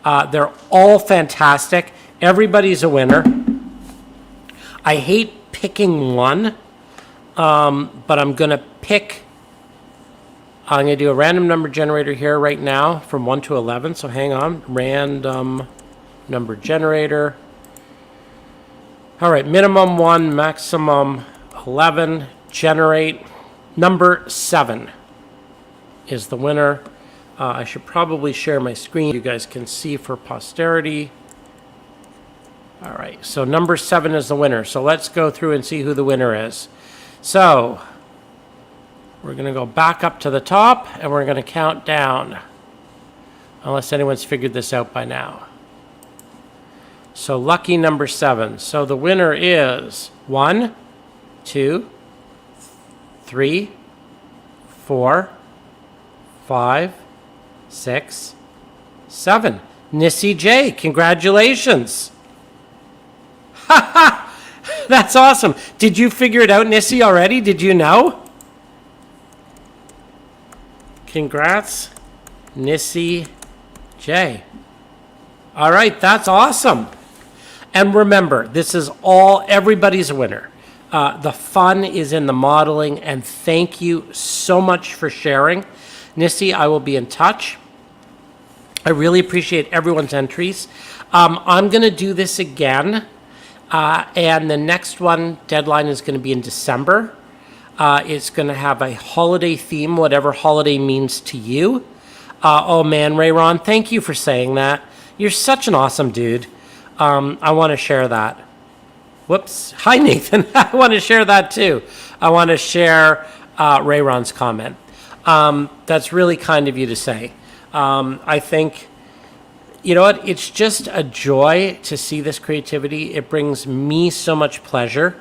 They're all fantastic. Everybody's a winner. I hate picking one, but I'm going to do a random number generator here right now from 1 to 11. So hang on. Random number generator. All right, minimum 1, maximum 11. Generate. Number 7 is the winner. I should probably share my screen. You guys can see for posterity. All right, so number 7 is the winner. So let's go through and see who the winner is. So we're going to go back up to the top, and we're going to count down. unless anyone's figured this out by now. So lucky number 7. So the winner is 1, 2, 3, 4, 5, 6, 7. Nissy J, congratulations. Ha ha! That's awesome. Did you figure it out, Nissy, already? Did you know? Congrats, Nissy J. All right, that's awesome. And remember, this is all, everybody's a winner. The fun is in the modeling, and thank you so much for sharing. Nissy, I will be in touch. I really appreciate everyone's entries. I'm going to do this again, and the next one, deadline, is going to be in December. It's going to have a holiday theme, whatever holiday means to you. Oh man, Rayron, thank you for saying that. You're such an awesome dude. I want to share that. Whoops. Hi, Nathan. I want to share that too. I want to share Rayron's comment. That's really kind of you to say. I think, you know what? It's just a joy to see this creativity. It brings me so much pleasure.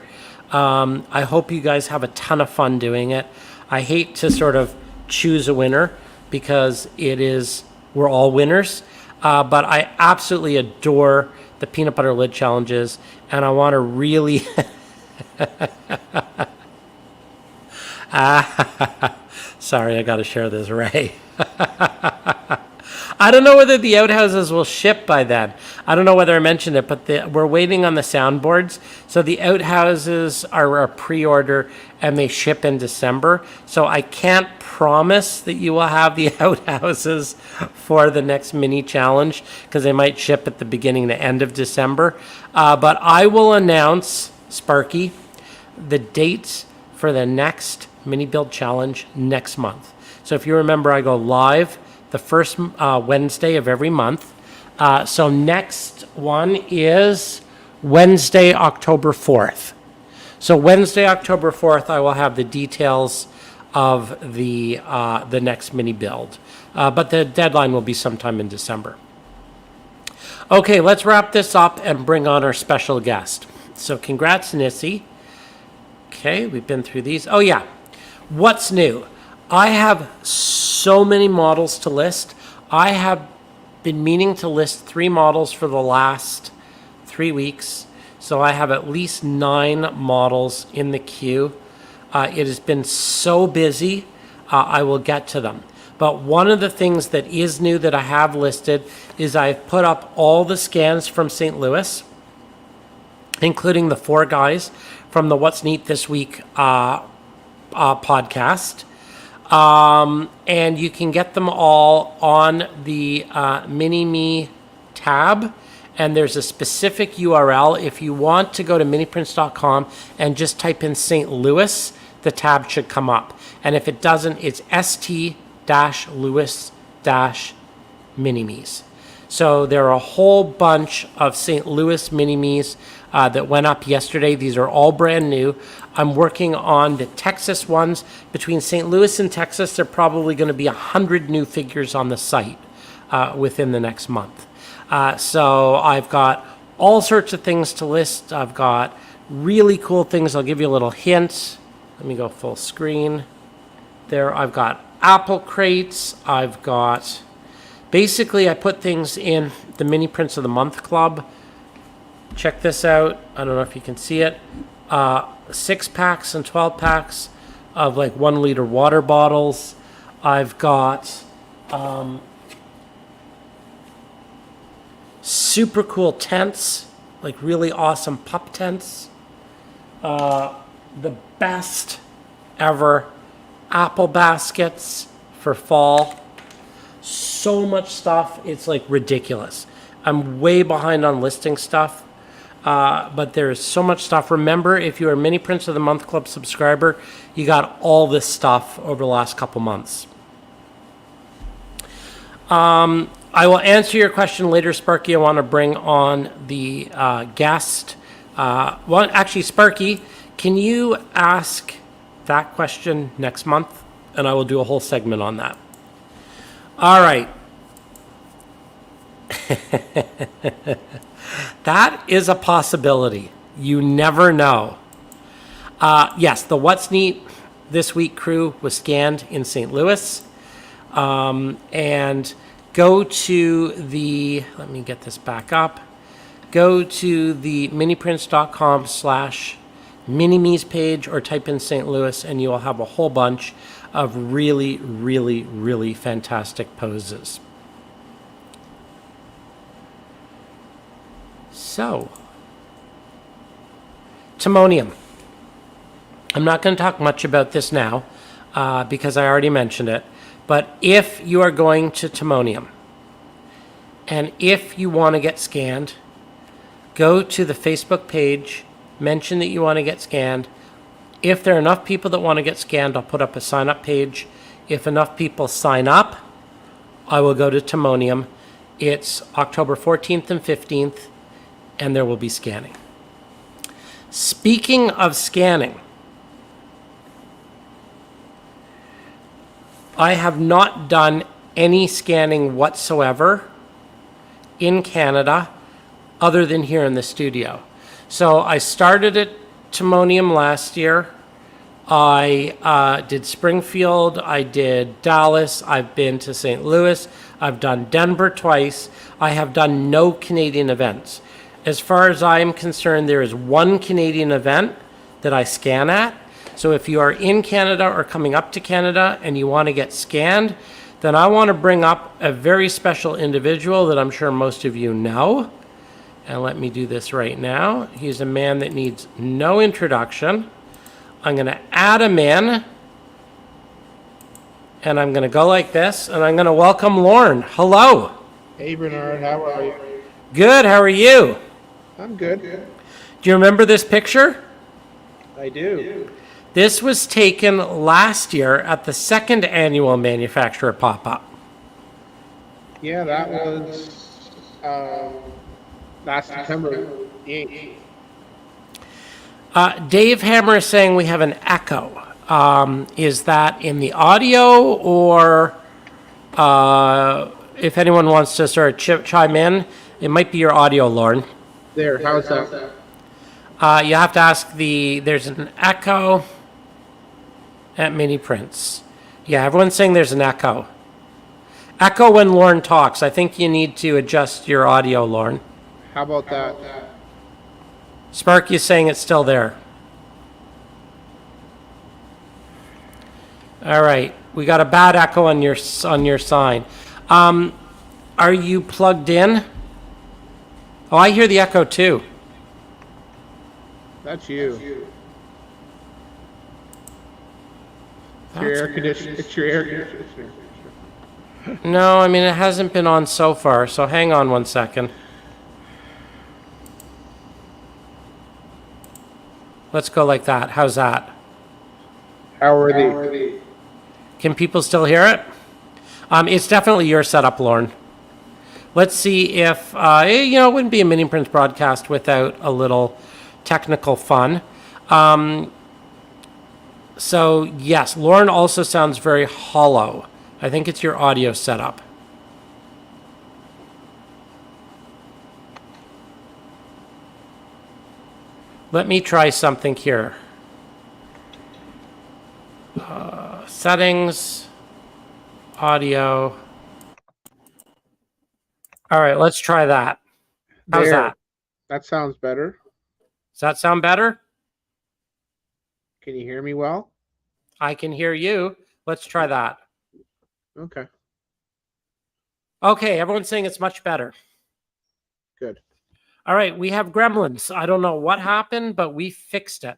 I hope you guys have a ton of fun doing it. I hate to sort of choose a winner because we're all winners. But I absolutely adore the peanut butter lid challenges, and I want to really sorry, I got to share this, Ray. I don't know whether the outhouses will ship by then. I don't know whether I mentioned it, but we're waiting on the soundboards. So the outhouses are a pre-order and they ship in December. So I can't promise that you will have the outhouses for the next mini challenge because they might ship at the beginning to end of December. But I will announce, Sparky, the dates for the next mini build challenge next month. So if you remember, I go live the first Wednesday of every month. So next one is Wednesday, October 4th. So Wednesday, October 4th, I will have the details of the next mini build. But the deadline will be sometime in December. Okay, let's wrap this up and bring on our special guest. So congrats, Nissy. Okay, we've been through these. Oh yeah, what's new? I have so many models to list. I have been meaning to list 3 models for the last 3 weeks. So I have at least 9 models in the queue. It has been so busy, I will get to them. But one of the things that is new that I have listed is I've put up all the scans from St. Louis, including the 4 guys from the What's Neat This Week podcast. And you can get them all on the Mini-Me tab. And there's a specific URL. If you want to go to miniprints.com and just type in St. Louis, the tab should come up. And if it doesn't, it's st-louis-mini-me's. So there are a whole bunch of St. Louis mini-me's that went up yesterday. These are all brand new. I'm working on the Texas ones. Between St. Louis and Texas, there are probably going to be 100 new figures on the site within the next month. So I've got all sorts of things to list. I've got really cool things. I'll give you a little hint. Let me go full screen. There, I've got apple crates. I've got, basically I put things in the Mini Prints of the Month Club. Check this out. I don't know if you can see it. 6 packs and 12 packs of like 1 liter water bottles. I've got super cool tents, like really awesome pup tents. The best ever apple baskets for fall. So much stuff, it's like ridiculous. I'm way behind on listing stuff, but there is so much stuff. Remember, if you're a Mini Prints of the Month Club subscriber, you got all this stuff over the last couple months. I will answer your question later, Sparky. I want to bring on the guest. Well, actually, Sparky, can you ask that question next month? And I will do a whole segment on that. All right. That is a possibility. You never know. Yes, the What's Neat This Week crew was scanned in St. Louis. And go to the, let me get this back up. Go to the miniprints.com/minimes page or type in St. Louis and you will have a whole bunch of really, really, really fantastic poses. So, Timonium. I'm not going to talk much about this now because I already mentioned it. But if you are going to Timonium and if you want to get scanned, go to the Facebook page, mention that you want to get scanned. If there are enough people that want to get scanned, I'll put up a sign up page. If enough people sign up, I will go to Timonium. It's October 14th and 15th, and there will be scanning. Speaking of scanning, I have not done any scanning whatsoever in Canada other than here in the studio. So I started at Timonium last year. I did Springfield, I did Dallas, I've been to St. Louis, I've done Denver twice. I have done no Canadian events. As far as I am concerned, there is one Canadian event that I scan at. So if you are in Canada or coming up to Canada and you want to get scanned, then I want to bring up a very special individual that I'm sure most of you know. And let me do this right now. He's a man that needs no introduction. I'm going to add him in. And I'm going to go like this. And I'm going to welcome Lorne. Hello. Hey Bernard, how are you? Good. How are you? I'm good. Do you remember this picture? I do. This was taken last year at the second annual manufacturer pop-up. Yeah, that was last September 8th. Dave Hammer is saying we have an echo. Is that in the audio or if anyone wants to sort of chime in, it might be your audio, Lauren. There, how's that? You have to ask there's an echo at Mini Prints. Yeah, everyone's saying there's an echo. Echo when Lauren talks. I think you need to adjust your audio, Lauren. How about that? Sparky is saying it's still there. All right, we got a bad echo on your sign. Are you plugged in? Oh, I hear the echo too. That's you. It's your air conditioner. It's your air conditioner. No, I mean it hasn't been on so far, so hang on one second. Let's go like that. How's that? How are they? Can people still hear it? It's definitely your setup, Lauren. Let's see if, it wouldn't be a Mini Prints broadcast without a little technical fun. So, yes, Lauren also sounds very hollow. I think it's your audio setup. Let me try something here. Settings, audio. All right, let's try that. How's that? That sounds better. Does that sound better? Can you hear me well? I can hear you. Let's try that. Okay. Okay, everyone's saying it's much better. Good. All right, we have gremlins. I don't know what happened, but we fixed it.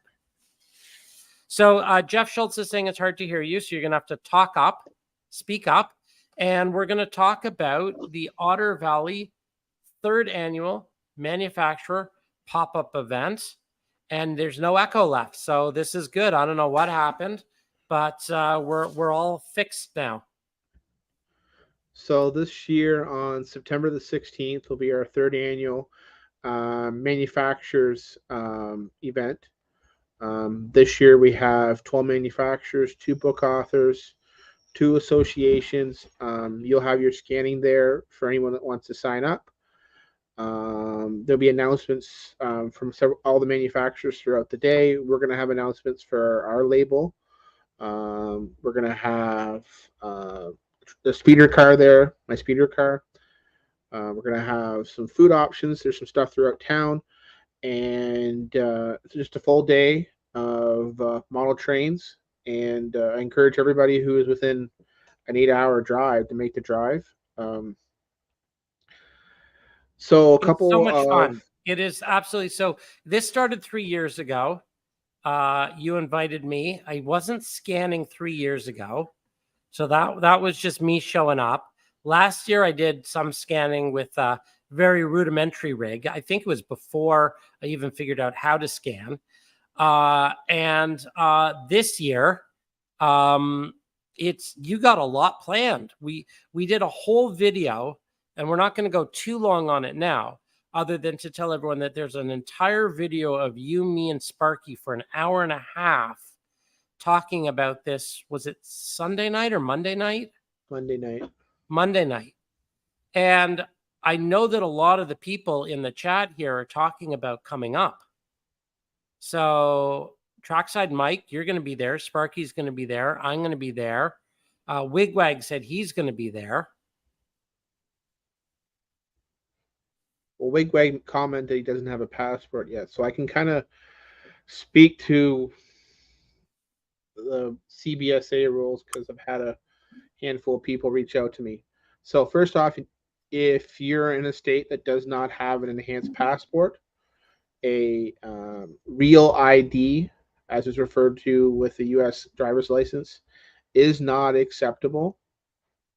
So Jeff Schultz is saying it's hard to hear you, so you're going to have to speak up, and we're going to talk about the Otter Valley 3rd Annual Manufacturer Pop-Up Event, and there's no echo left, so this is good. I don't know what happened, but we're all fixed now. So this year on September the 16th will be our 3rd annual manufacturers event. This year we have 12 manufacturers, 2 book authors, 2 associations. You'll have your scanning there for anyone that wants to sign up. There'll be announcements from all the manufacturers throughout the day. We're going to have announcements for our label. We're going to have the speeder car there, my speeder car. We're going to have some food options. There's some stuff throughout town. And it's just a full day of model trains. And I encourage everybody who is within an 8-hour drive to make the drive. So a couple It's so much of fun. It is absolutely. So this started 3 years ago. You invited me. I wasn't scanning 3 years ago. So that was just me showing up. Last year I did some scanning with a very rudimentary rig. I think it was before I even figured out how to scan. And this year, you got a lot planned. We did a whole video, and we're not going to go too long on it now, other than to tell everyone that there's an entire video of you, me, and Sparky for an hour and a half talking about this. Was it Sunday night or Monday night? Monday night. Monday night. And I know that a lot of the people in the chat here are talking about coming up. So Trackside Mike, you're going to be there. Sparky's going to be there. I'm going to be there. Wigwag said he's going to be there. Well, Wigwag commented he doesn't have a passport yet, so I can kind of speak to the CBSA rules because I've had a handful of people reach out to me. So first off, if you're in a state that does not have an enhanced passport, a real ID, as is referred to with the U.S. driver's license, is not acceptable.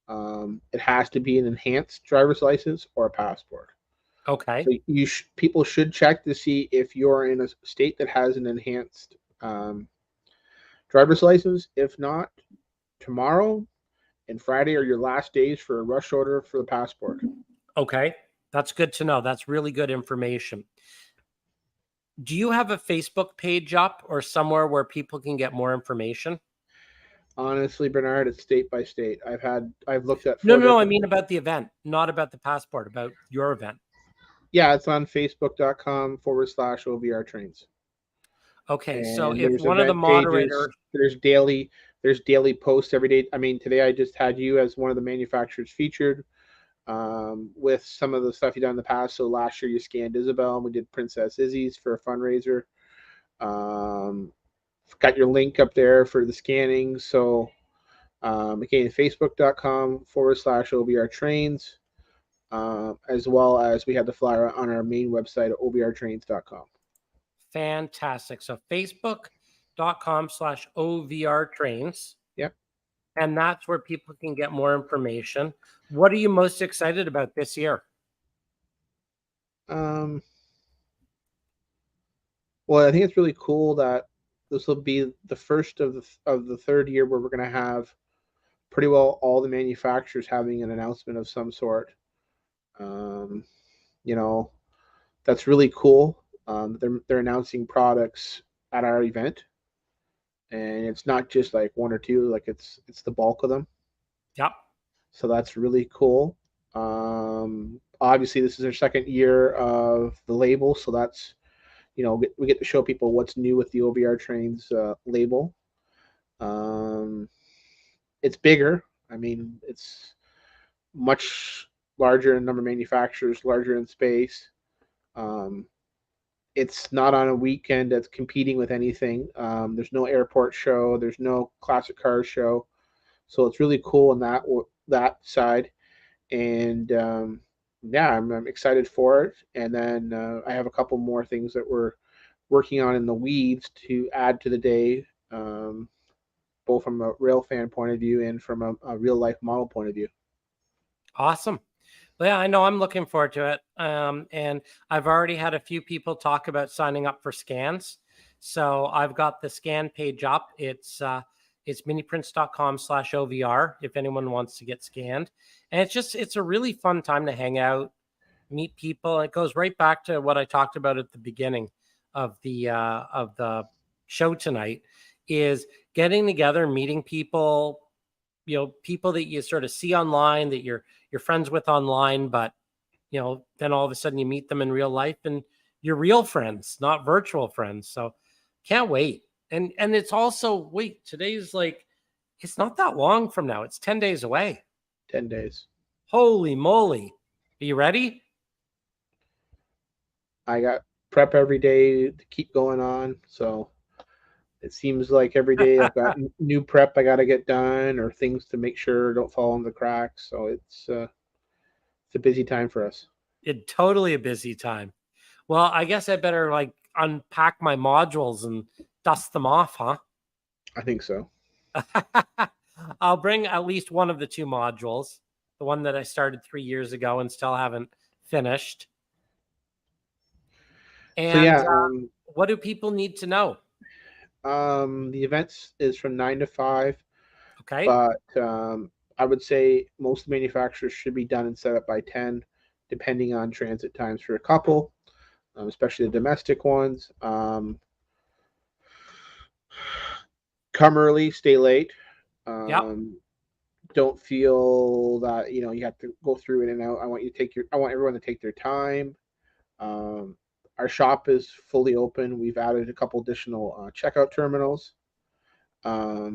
It has to be an enhanced driver's license or a passport. Okay. So people should check to see if you're in a state that has an enhanced driver's license. If not, tomorrow and Friday are your last days for a rush order for the passport. Okay. That's good to know. That's really good information. Do you have a Facebook page up or somewhere where people can get more information? Honestly, Bernard, it's state by state. I've looked at. No. I mean about the event, not about the passport, about your event. Yeah, it's on facebook.com/OVR trains. Okay, And so if one of the moderators, there's daily posts every day. I mean, today I just had you as one of the manufacturers featured with some of the stuff you've done in the past. So last year you scanned Isabel, and we did Princess Izzy's for a fundraiser. Got your link up there for the scanning. So again, facebook.com/OVR trains, as well as we have the flyer on our main website at ovrtrains.com. fantastic. So facebook.com/OVR trains. Yep. And that's where people can get more information. What are you most excited about this year? Well, I think it's really cool that this will be the first of the third year where we're going to have pretty well all the manufacturers having an announcement of some sort. That's really cool. They're announcing products at our event, and it's not just like one or two, like it's the bulk of them. Yep. So that's really cool. Obviously this is our second year of the label, so that's, we get to show people what's new with the OVR Trains label. It's bigger. I mean, it's much larger in number of manufacturers, larger in space. It's not on a weekend that's competing with anything. There's no airport show. There's no classic car show. So it's really cool in that side. And yeah, I'm excited for it. And then I have a couple more things that we're working on in the weeds to add to the day, both from a rail fan point of view and from a real life model point of view. Awesome. Well, yeah, I know I'm looking forward to it. And I've already had a few people talk about signing up for scans. So I've got the scan page up. It's miniprints.com/OVR if anyone wants to get scanned. And it's a really fun time to hang out, meet people. It goes right back to what I talked about at the beginning of the show tonight, is getting together, meeting people, people that you sort of see online, that you're friends with online, but then all of a sudden you meet them in real life and you're real friends, not virtual friends. So can't wait. And it's also, wait, today's like, it's not that long from now. It's 10 days away. 10 days. Holy moly. Are you ready? I got prep every day to keep going on. So it seems like every day I've got new prep I got to get done, or things to make sure don't fall in the cracks. So it's a busy time for us. It's totally a busy time. Well, I guess I better like unpack my modules and dust them off, huh? I think so. I'll bring at least one of the two modules, the one that I started 3 years ago and still haven't finished. And so yeah, what do people need to know? The events is from 9 to 5. Okay. But I would say most manufacturers should be done and set up by 10, depending on transit times for a couple, especially the domestic ones. Come early, stay late. Yep. Don't feel that you have to go through it and out. I want everyone to take their time. Our shop is fully open. We've added a couple additional checkout terminals. I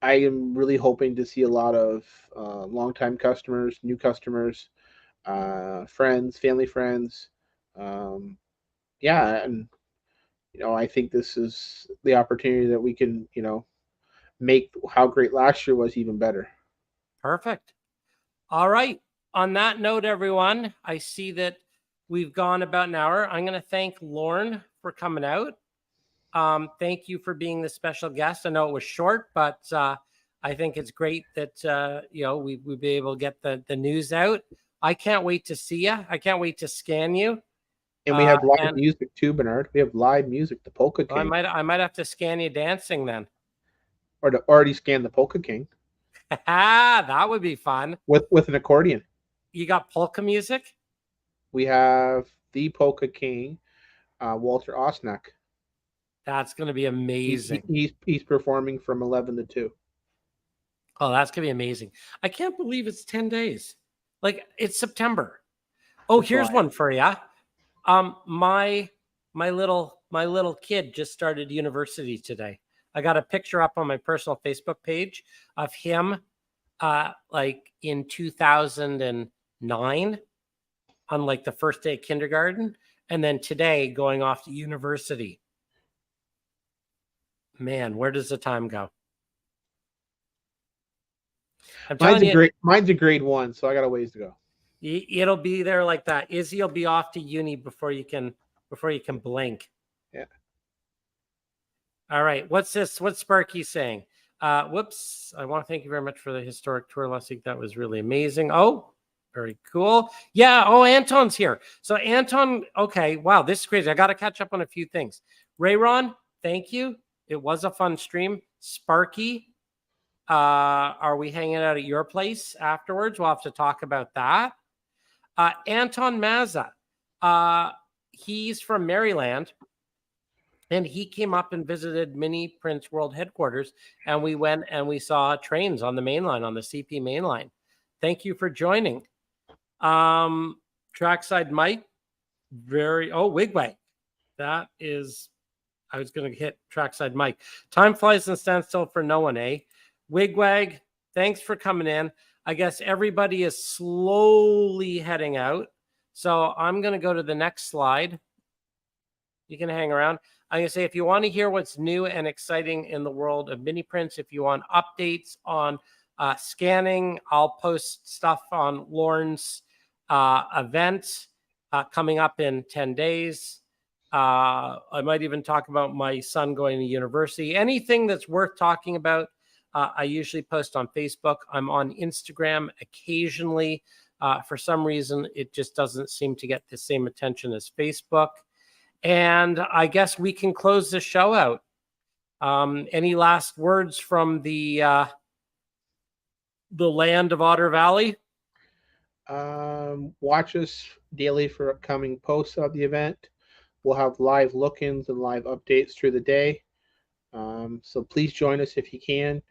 am really hoping to see a lot of longtime customers, new customers, friends, family friends. Yeah, and I think this is the opportunity that we can, make how great last year was even better. Perfect. All right. On that note, everyone, I see that we've gone about an hour. I'm going to thank Lauren for coming out. Thank you for being the special guest. I know it was short, but I think it's great that we'd be able to get the news out. I can't wait to see you. I can't wait to scan you. And we have live music too, Bernard. We have live music, the Polka King. I might have to scan you dancing then. Or to already scan the Polka King. That would be fun. With an accordion. You got polka music? We have the Polka King, Walter Osnak. That's going to be amazing. He's performing from 11 to 2. Oh, that's going to be amazing. I can't believe it's 10 days. Like, it's September. Oh, here's one for you. My little kid just started university today. I got a picture up on my personal Facebook page of him like in 2009 on like the first day of kindergarten, and then today going off to university. Man, where does the time go? Mine's a grade 1, so I got a ways to go. It'll be there like that. Izzy will be off to uni before you can blink. Yeah. All right. What's this? What's Sparky saying? Whoops. I want to thank you very much for the historic tour last week. That was really amazing. Oh, very cool. Yeah. Oh, Anton's here. So Anton, okay. Wow, this is crazy. I got to catch up on a few things. Rayron, thank you. It was a fun stream. Sparky, are we hanging out at your place afterwards? We'll have to talk about that. Anton Mazza, he's from Maryland, and he came up and visited Mini Prints World Headquarters, and we went and we saw trains on the main line, on the CP main line. Thank you for joining. Trackside Mike, Wigwag. That is, I was going to hit Trackside Mike. Time flies and stands still for no one, eh? Wigwag, thanks for coming in. I guess everybody is slowly heading out. So I'm going to go to the next slide. You can hang around. I'm going to say, if you want to hear what's new and exciting in the world of mini prints, if you want updates on scanning, I'll post stuff on Lauren's event coming up in 10 days. I might even talk about my son going to university. Anything that's worth talking about, I usually post on Facebook. I'm on Instagram occasionally. For some reason, it just doesn't seem to get the same attention as Facebook. And I guess we can close the show out. Any last words from the land of Otter Valley? Watch us daily for upcoming posts of the event. We'll have live look-ins and live updates through the day. So please join us if you can.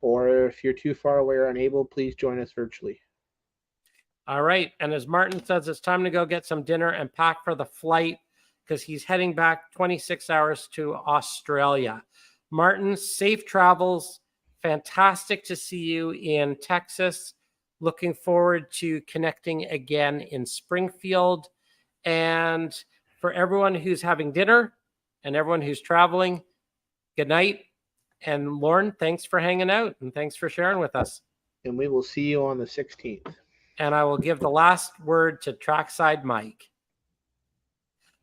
or if you're too far away or unable, please join us virtually. All right. And as Martin says, it's time to go get some dinner and pack for the flight because he's heading back 26 hours to Australia. Martin, safe travels. Fantastic to see you in Texas. Looking forward to connecting again in Springfield. And for everyone who's having dinner and everyone who's traveling, good night. And Lauren, thanks for hanging out and thanks for sharing with us. And we will see you on the 16th. And I will give the last word to Trackside Mike.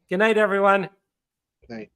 Good night, everyone. Night.